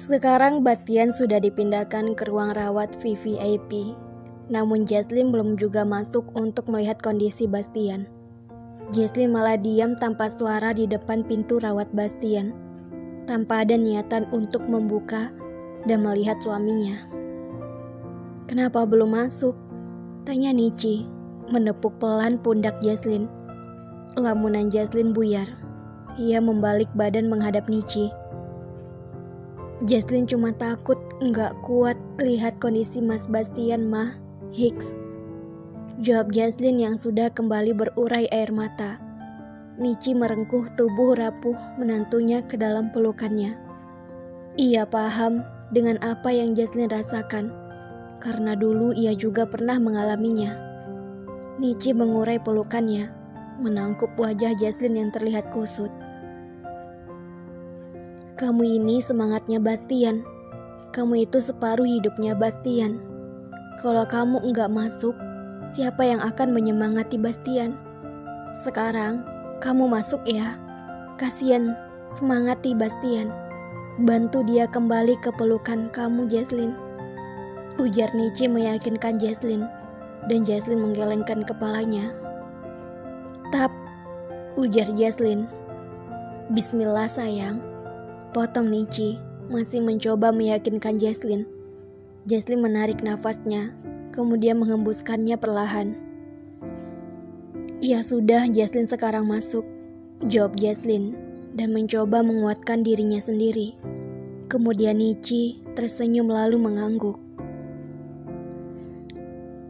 Sekarang Bastian sudah dipindahkan ke ruang rawat VVIP. Namun Jesslyn belum juga masuk untuk melihat kondisi Bastian. Jesslyn malah diam tanpa suara di depan pintu rawat Bastian, tanpa ada niatan untuk membuka dan melihat suaminya. "Kenapa belum masuk?" tanya Nici, menepuk pelan pundak Jesslyn. Lamunan Jesslyn buyar. Ia membalik badan menghadap Nici. "Jesslyn cuma takut nggak kuat lihat kondisi Mas Bastian, mah, Hicks," jawab Jesslyn yang sudah kembali berurai air mata. Nici merengkuh tubuh rapuh menantunya ke dalam pelukannya. Ia paham dengan apa yang Jesslyn rasakan, karena dulu ia juga pernah mengalaminya. Nici mengurai pelukannya, menangkup wajah Jesslyn yang terlihat kusut. "Kamu ini semangatnya Bastian. Kamu itu separuh hidupnya Bastian. Kalau kamu enggak masuk, siapa yang akan menyemangati Bastian? Sekarang, kamu masuk ya. Kasian, semangati Bastian. Bantu dia kembali ke pelukan kamu, Jesslyn," ujar Nici meyakinkan Jesslyn, dan Jesslyn menggelengkan kepalanya. "Tap," ujar Jesslyn. "Bismillah sayang," potong Nici, masih mencoba meyakinkan Jesslyn. Jesslyn menarik nafasnya, kemudian menghembuskannya perlahan. "Ya sudah, Jesslyn sekarang masuk," jawab Jesslyn, dan mencoba menguatkan dirinya sendiri. Kemudian Nici tersenyum lalu mengangguk.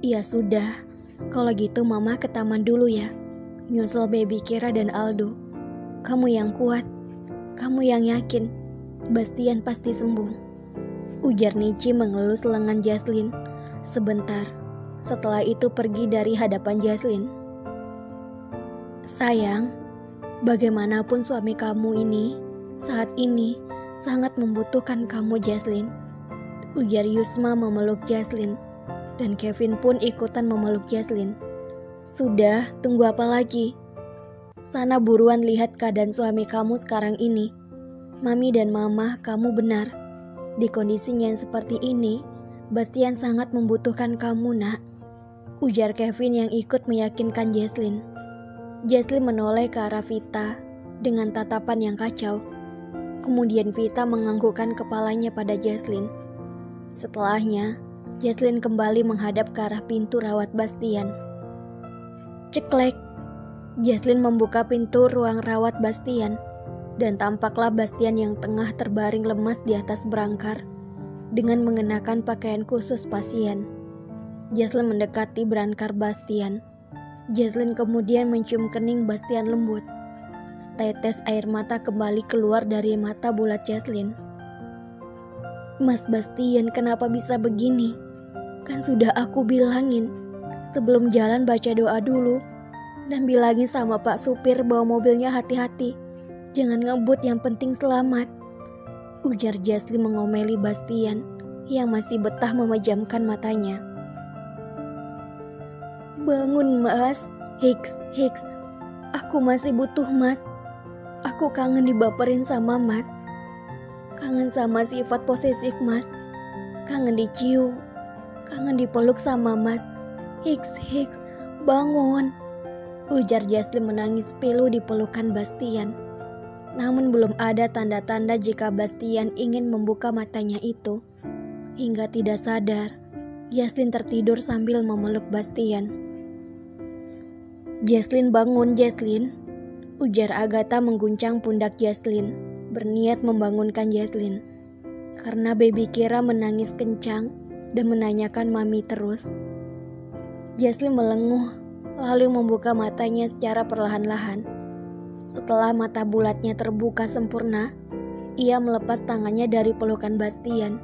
"Ya sudah, kalau gitu mama ke taman dulu ya. Nyusul baby Kira dan Aldo. Kamu yang kuat, kamu yang yakin. Bastian pasti sembuh," ujar Nici mengelus lengan Jesslyn sebentar. Setelah itu pergi dari hadapan Jesslyn. "Sayang, bagaimanapun suami kamu ini saat ini sangat membutuhkan kamu, Jesslyn," ujar Yusma memeluk Jesslyn, dan Kevin pun ikutan memeluk Jesslyn. "Sudah, tunggu apa lagi? Sana buruan lihat keadaan suami kamu sekarang ini. Mami dan mama, kamu benar. Di kondisinya yang seperti ini, Bastian sangat membutuhkan kamu, nak," ujar Kevin yang ikut meyakinkan Jesslyn. Jesslyn menoleh ke arah Vita dengan tatapan yang kacau. Kemudian Vita menganggukkan kepalanya pada Jesslyn. Setelahnya, Jesslyn kembali menghadap ke arah pintu rawat Bastian. Ceklek. Jesslyn membuka pintu ruang rawat Bastian, dan tampaklah Bastian yang tengah terbaring lemas di atas berangkar dengan mengenakan pakaian khusus pasien. Jesslyn mendekati berangkar Bastian. Jesslyn kemudian mencium kening Bastian lembut. Setetes air mata kembali keluar dari mata bulat Jesslyn. "Mas Bastian, kenapa bisa begini? Kan sudah aku bilangin, sebelum jalan baca doa dulu, dan bilangin sama Pak supir bawa mobilnya hati-hati. Jangan ngebut, yang penting selamat," ujar Jesslyn mengomeli Bastian yang masih betah memejamkan matanya. "Bangun mas, Hicks, aku masih butuh mas. Aku kangen dibaperin sama mas. Kangen sama sifat posesif mas. Kangen dicium, kangen dipeluk sama mas. Hicks, bangun," ujar Jesslyn menangis pilu di pelukan Bastian. Namun belum ada tanda-tanda jika Bastian ingin membuka matanya itu. Hingga tidak sadar, Jesslyn tertidur sambil memeluk Bastian. "Jesslyn, bangun Jesslyn," ujar Agatha mengguncang pundak Jesslyn, berniat membangunkan Jesslyn. Karena baby Kira menangis kencang dan menanyakan mami terus. Jesslyn melenguh, lalu membuka matanya secara perlahan-lahan. Setelah mata bulatnya terbuka sempurna, ia melepas tangannya dari pelukan Bastian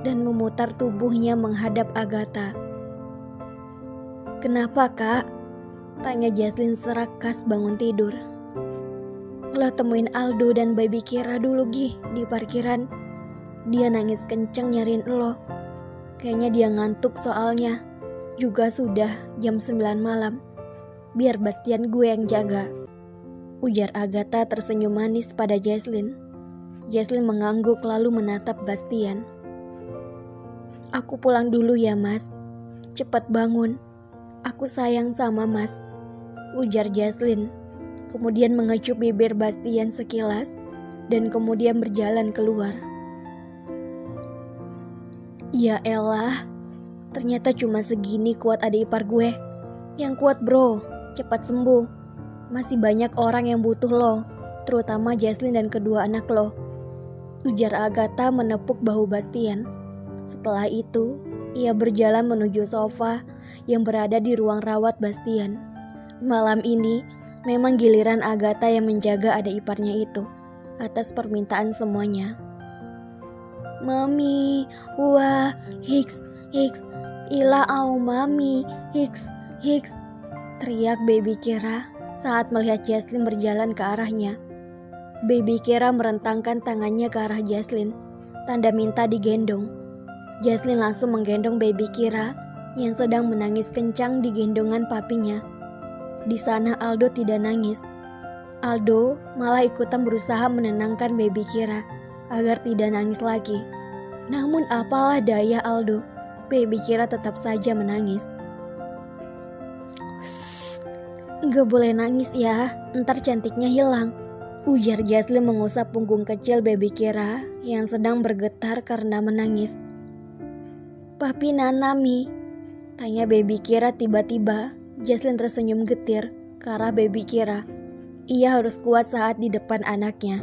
dan memutar tubuhnya menghadap Agatha. "Kenapa, Kak?" tanya Jesslyn serakas bangun tidur. "Lo temuin Aldo dan baby Kira dulu Gih di parkiran. Dia nangis kenceng nyariin lo. Kayaknya dia ngantuk soalnya. Juga sudah jam 9 malam. Biar Bastian gue yang jaga," ujar Agatha tersenyum manis pada Jesslyn. Jesslyn mengangguk lalu menatap Bastian. "Aku pulang dulu ya mas. Cepat bangun. Aku sayang sama mas," ujar Jesslyn. Kemudian mengecup bibir Bastian sekilas dan kemudian berjalan keluar. Ya elah, ternyata cuma segini kuat adik ipar gue. Yang kuat bro, cepat sembuh. Masih banyak orang yang butuh lo, terutama Jesslyn dan kedua anak lo, ujar Agatha menepuk bahu Bastian. Setelah itu, ia berjalan menuju sofa yang berada di ruang rawat Bastian. Malam ini, memang giliran Agatha yang menjaga adik iparnya itu, atas permintaan semuanya. "Mami, wah, hiks, ila au mami, hiks," teriak Baby Kira saat melihat Jesslyn berjalan ke arahnya. Baby Kira merentangkan tangannya ke arah Jesslyn, tanda minta digendong. Jesslyn langsung menggendong Baby Kira yang sedang menangis kencang di gendongan papinya. Di sana Aldo tidak nangis. Aldo malah ikutan berusaha menenangkan Baby Kira agar tidak nangis lagi. Namun apalah daya Aldo, Baby Kira tetap saja menangis. "Gak boleh nangis ya, ntar cantiknya hilang," ujar Jesslyn mengusap punggung kecil Baby Kira yang sedang bergetar karena menangis. "Papi nanami?" tanya Baby Kira tiba-tiba. Jesslyn tersenyum getir ke arah Baby Kira. Ia harus kuat saat di depan anaknya.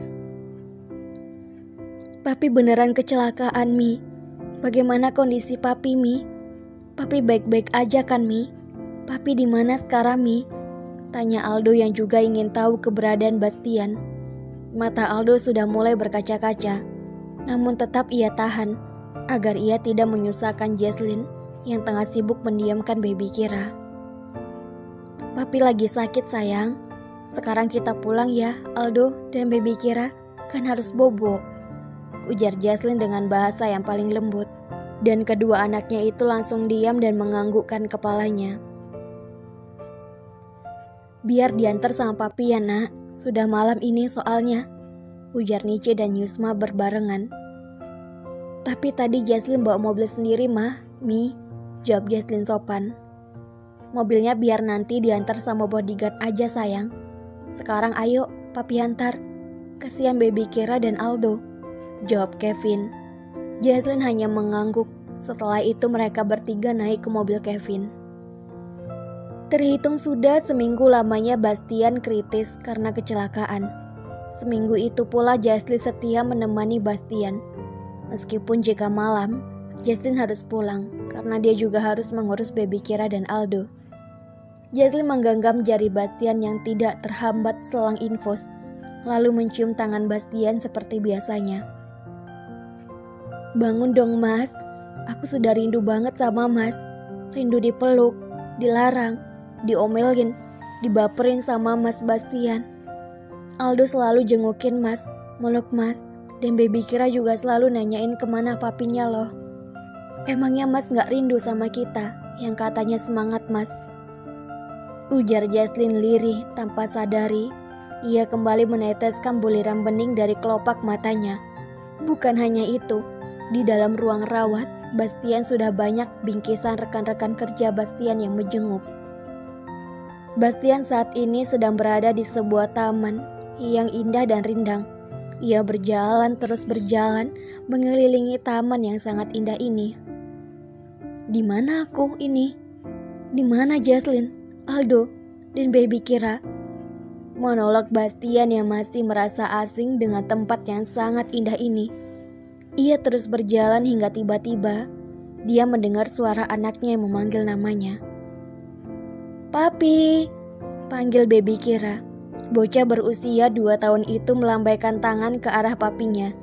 "Papi beneran kecelakaan, Mi. Bagaimana kondisi papi, Mi? Papi baik-baik aja kan, Mi? Papi di mana sekarang, Mi?" tanya Aldo yang juga ingin tahu keberadaan Bastian. Mata Aldo sudah mulai berkaca-kaca, namun tetap ia tahan agar ia tidak menyusahkan Jesslyn yang tengah sibuk mendiamkan Baby Kira. "Papi lagi sakit sayang. Sekarang kita pulang ya Aldo dan Baby Kira, kan harus bobo," ujar Jesslyn dengan bahasa yang paling lembut. Dan kedua anaknya itu langsung diam dan menganggukkan kepalanya. "Biar diantar sama papi ya nak, sudah malam ini soalnya," ujar Nice dan Yusma berbarengan. "Tapi tadi Jesslyn bawa mobil sendiri mah, Mi," jawab Jesslyn sopan. "Mobilnya biar nanti diantar sama bodyguard aja sayang. Sekarang ayo papi antar, kasihan Baby Kira dan Aldo," jawab Kevin. Jesslyn hanya mengangguk. Setelah itu mereka bertiga naik ke mobil Kevin. Terhitung sudah seminggu lamanya Bastian kritis karena kecelakaan. Seminggu itu pula Jesslyn setia menemani Bastian. Meskipun jika malam, Jesslyn harus pulang karena dia juga harus mengurus Baby Kira dan Aldo. Jesslyn menggenggam jari Bastian yang tidak terhambat selang infus, lalu mencium tangan Bastian seperti biasanya. "Bangun dong mas, aku sudah rindu banget sama mas. Rindu dipeluk, dilarang, diomelin, dibaperin sama Mas Bastian. Aldo selalu jengukin mas, meluk mas, dan Baby Kira juga selalu nanyain kemana papinya loh. Emangnya mas gak rindu sama kita yang katanya semangat mas?" ujar Jesslyn lirih tanpa sadari. Ia kembali meneteskan buliran bening dari kelopak matanya. Bukan hanya itu, di dalam ruang rawat, Bastian sudah banyak bingkisan rekan-rekan kerja Bastian yang menjenguk. Bastian saat ini sedang berada di sebuah taman yang indah dan rindang. Ia berjalan terus berjalan mengelilingi taman yang sangat indah ini. "Di mana aku ini? Di mana Jesslyn, Aldo, dan Baby Kira?" monolog Bastian yang masih merasa asing dengan tempat yang sangat indah ini. Ia terus berjalan hingga tiba-tiba dia mendengar suara anaknya yang memanggil namanya. "Papi," panggil Baby Kira. Bocah berusia 2 tahun itu melambaikan tangan ke arah papinya.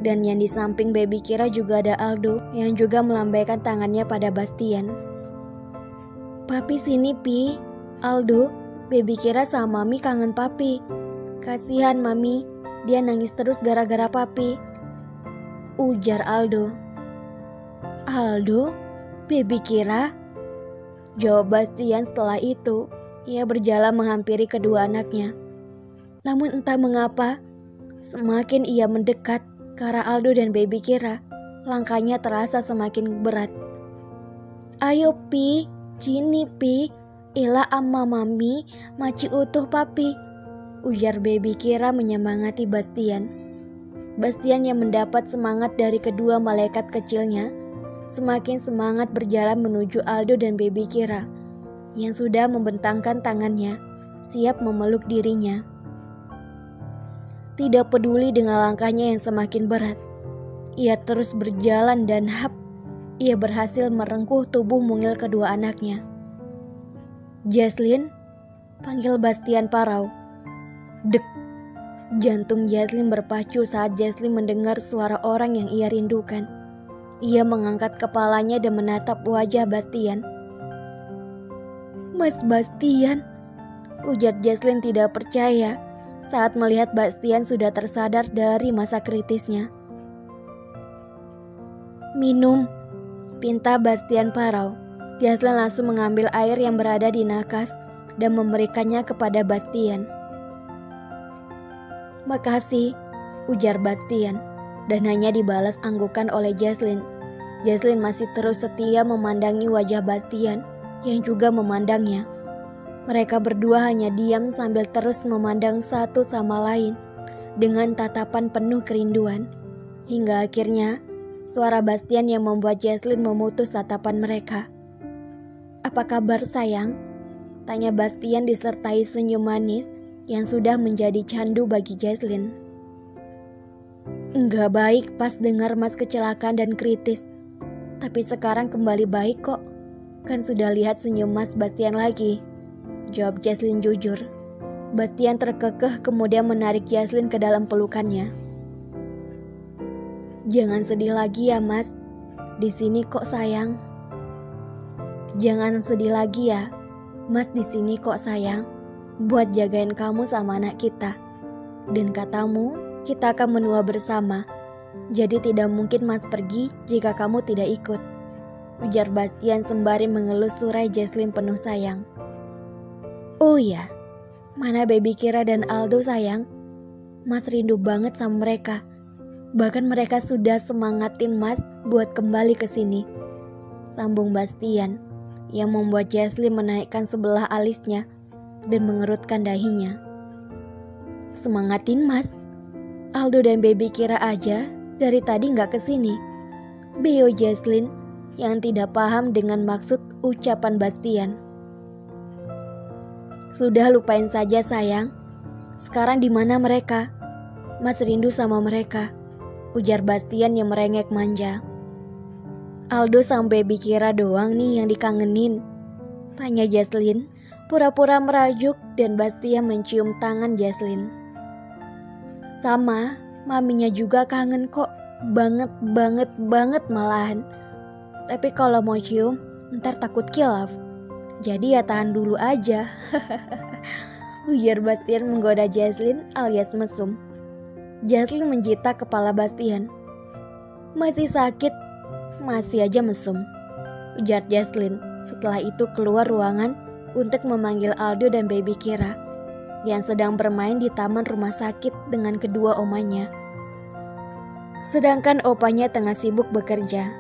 Dan yang di samping Baby Kira juga ada Aldo yang juga melambaikan tangannya pada Bastian. "Papi sini Pi, Aldo, Baby Kira sama Mami kangen papi. Kasihan Mami, dia nangis terus gara-gara papi," ujar Aldo. "Aldo? Baby Kira?" jawab Bastian. Setelah itu, ia berjalan menghampiri kedua anaknya. Namun entah mengapa, Semakin ia mendekat ke arah Aldo dan baby Kira, langkahnya terasa semakin berat. "Ayo Pi, Cini Pi, Ila amma mami, maci utuh papi," ujar baby Kira menyemangati Bastian. Bastian yang mendapat semangat dari kedua malaikat kecilnya, semakin semangat berjalan menuju Aldo dan baby Kira, yang sudah membentangkan tangannya, siap memeluk dirinya. Tidak peduli dengan langkahnya yang semakin berat, ia terus berjalan dan ia berhasil merengkuh tubuh mungil kedua anaknya. "Jaslin," panggil Bastian parau. Dek. Jantung Jaslin berpacu saat Jaslin mendengar suara orang yang ia rindukan. Ia mengangkat kepalanya dan menatap wajah Bastian. "Mas Bastian," ujar Jaslin tidak percaya saat melihat Bastian sudah tersadar dari masa kritisnya. "Minum," pinta Bastian parau. Jaslin langsung mengambil air yang berada di nakas dan memberikannya kepada Bastian. "Makasih," ujar Bastian, dan hanya dibalas anggukan oleh Jaslin. Jaslin masih terus setia memandangi wajah Bastian yang juga memandangnya. Mereka berdua hanya diam sambil terus memandang satu sama lain dengan tatapan penuh kerinduan. Hingga akhirnya suara Bastian yang membuat Jaslin memutus tatapan mereka. "Apa kabar sayang?" tanya Bastian disertai senyum manis yang sudah menjadi candu bagi Jaslin. "Enggak baik pas dengar Mas kecelakaan dan kritis. Tapi sekarang kembali baik kok. Kan sudah lihat senyum Mas Bastian lagi," jawab Jaslin jujur. Bastian terkekeh kemudian menarik Jaslin ke dalam pelukannya. "Jangan sedih lagi ya Mas. Di sini kok sayang." "Jangan sedih lagi ya. Mas di sini kok sayang. Buat jagain kamu sama anak kita. Dan katamu, kita akan menua bersama. Jadi tidak mungkin Mas pergi jika kamu tidak ikut," ujar Bastian sembari mengelus surai Jaslin penuh sayang. "Oh ya, mana baby Kira dan Aldo sayang? Mas rindu banget sama mereka. Bahkan mereka sudah semangatin Mas buat kembali ke sini," sambung Bastian, yang membuat Jaslin menaikkan sebelah alisnya dan mengerutkan dahinya. "Semangatin Mas? Aldo dan baby Kira aja dari tadi nggak kesini," beo Jaslin yang tidak paham dengan maksud ucapan Bastian. "Sudah lupain saja sayang. Sekarang di mana mereka? Mas rindu sama mereka," ujar Bastian yang merengek manja. "Aldo sama baby Kira doang nih yang dikangenin," tanya Jaslin, pura-pura merajuk, dan Bastian mencium tangan Jaslin. "Sama, maminya juga kangen kok, banget malahan. Tapi kalau mau cium, ntar takut kilaf. Jadi ya tahan dulu aja," ujar Bastian menggoda Jaslin alias mesum. Jaslin menjita kepala Bastian. "Masih sakit? Masih aja mesum," ujar Jaslin. Setelah itu keluar ruangan untuk memanggil Aldo dan baby Kira yang sedang bermain di taman rumah sakit dengan kedua omanya. Sedangkan opanya tengah sibuk bekerja.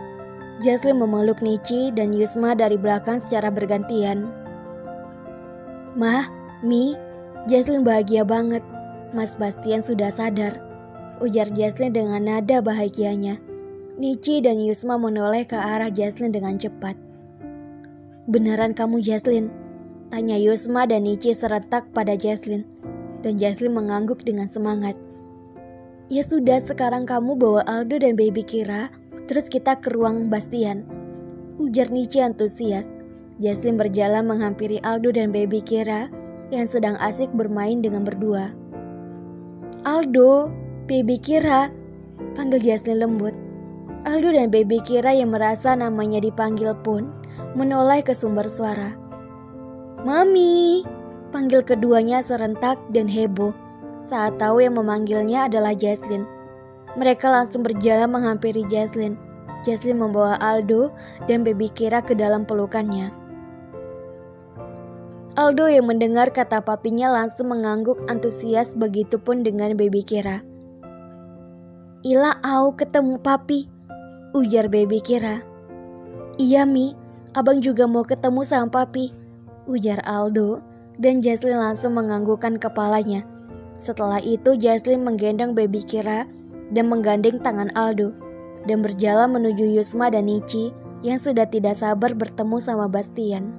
Jaslin memeluk Nici dan Yusma dari belakang secara bergantian. "Mah, Mi, Jaslin bahagia banget. Mas Bastian sudah sadar," ujar Jaslin dengan nada bahagianya. Nici dan Yusma menoleh ke arah Jaslin dengan cepat. "Beneran kamu Jaslin?" tanya Yusma dan Nici serentak pada Jaslin. Dan Jaslin mengangguk dengan semangat. "Ya sudah, sekarang kamu bawa Aldo dan baby Kira, terus kita ke ruang Bastian," ujar Nici antusias. Jaslin berjalan menghampiri Aldo dan baby Kira yang sedang asik bermain dengan berdua. "Aldo, baby Kira," panggil Jaslin lembut. Aldo dan baby Kira yang merasa namanya dipanggil pun menoleh ke sumber suara. "Mami," panggil keduanya serentak dan heboh saat tahu yang memanggilnya adalah Jaslin. Mereka langsung berjalan menghampiri Jaslin. Jaslin membawa Aldo dan baby Kira ke dalam pelukannya. Aldo yang mendengar kata papinya langsung mengangguk antusias, begitupun dengan baby Kira. Ila au ketemu papi, ujar baby Kira. Iya Mi, abang juga mau ketemu sama papi, ujar Aldo, dan Jaslyn langsung menganggukkan kepalanya. Setelah itu Jaslyn menggendong baby Kira dan menggandeng tangan Aldo dan berjalan menuju Yusma dan Nichi yang sudah tidak sabar bertemu sama Bastian.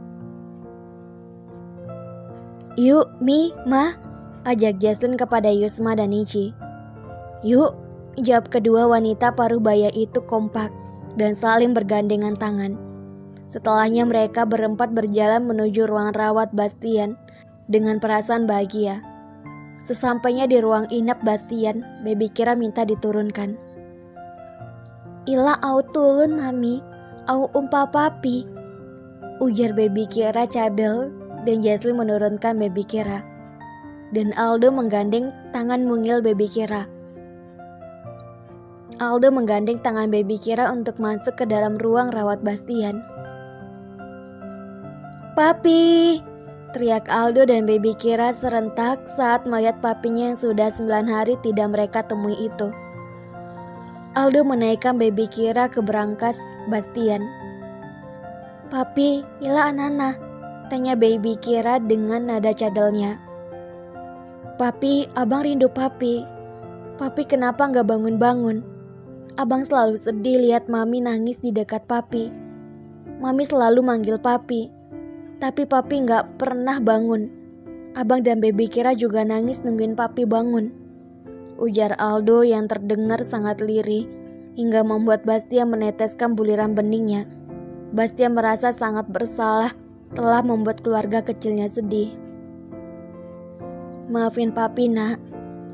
Yuk Mi, Ma, ajak Jaslyn kepada Yusma dan Nichi. Yuk, jawab kedua wanita parubaya itu kompak dan saling bergandengan tangan. Setelahnya mereka berempat berjalan menuju ruang rawat Bastian dengan perasaan bahagia. Sesampainya di ruang inap Bastian, baby Kira minta diturunkan. Ila au tulun mami, au umpal papi, ujar baby Kira cadel, dan Jaslyn menurunkan baby Kira. Dan Aldo menggandeng tangan mungil baby Kira. Aldo menggandeng tangan baby Kira untuk masuk ke dalam ruang rawat Bastian. Papi, teriak Aldo dan baby Kira serentak saat melihat papinya yang sudah 9 hari tidak mereka temui itu. Aldo menaikkan baby Kira ke berangkas Bastian. Papi, Ila anana, tanya baby Kira dengan nada cadelnya. Papi, abang rindu papi. Papi kenapa gak bangun-bangun? Abang selalu sedih lihat mami nangis di dekat papi. Mami selalu manggil papi, tapi papi gak pernah bangun. Abang dan baby Kira juga nangis nungguin papi bangun, ujar Aldo yang terdengar sangat lirih hingga membuat Bastian meneteskan buliran beningnya. Bastian merasa sangat bersalah telah membuat keluarga kecilnya sedih. Maafin papi nak,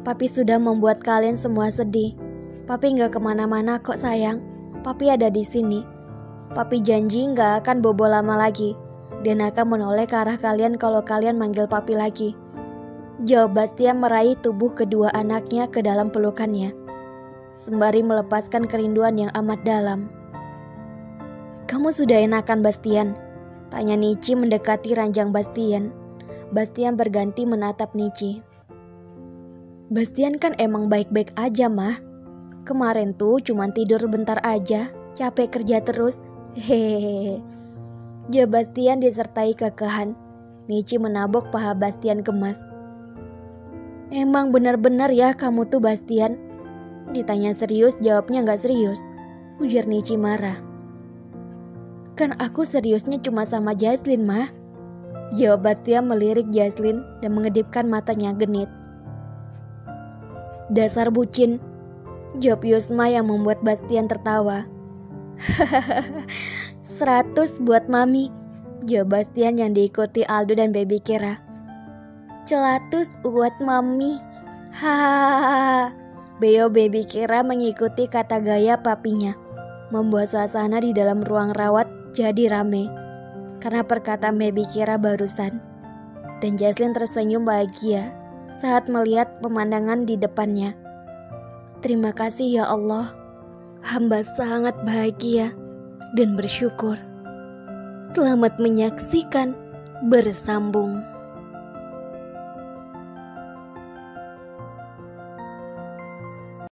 papi sudah membuat kalian semua sedih. Papi gak kemana-mana kok sayang, papi ada di sini. Papi janji gak akan bobo lama lagi dan akan menoleh ke arah kalian kalau kalian manggil papi lagi, jawab Bastian meraih tubuh kedua anaknya ke dalam pelukannya, sembari melepaskan kerinduan yang amat dalam. Kamu sudah enakan Bastian? Tanya Nichi mendekati ranjang Bastian. Bastian berganti menatap Nichi. Bastian kan emang baik-baik aja mah. Kemarin tuh cuman tidur bentar aja, capek kerja terus. Hehehe. Jawab Bastian disertai kekahan. Nichi menabok paha Bastian gemas. Emang benar-benar ya kamu tuh Bastian? Ditanya serius, jawabnya gak serius, ujar Nichi marah. Kan aku seriusnya cuma sama Jaslyn mah, jawab Bastian melirik Jaslyn dan mengedipkan matanya genit. Dasar bucin, jawab Yusma yang membuat Bastian tertawa. 100 buat mami, jawab Bastian yang diikuti Aldo dan baby Kira. 100 buat mami, hahaha. Beo baby Kira mengikuti kata gaya papinya, membuat suasana di dalam ruang rawat jadi rame karena perkataan baby Kira barusan. Dan Jaslyn tersenyum bahagia saat melihat pemandangan di depannya. Terima kasih ya Allah, hamba sangat bahagia dan bersyukur. Selamat menyaksikan bersambung.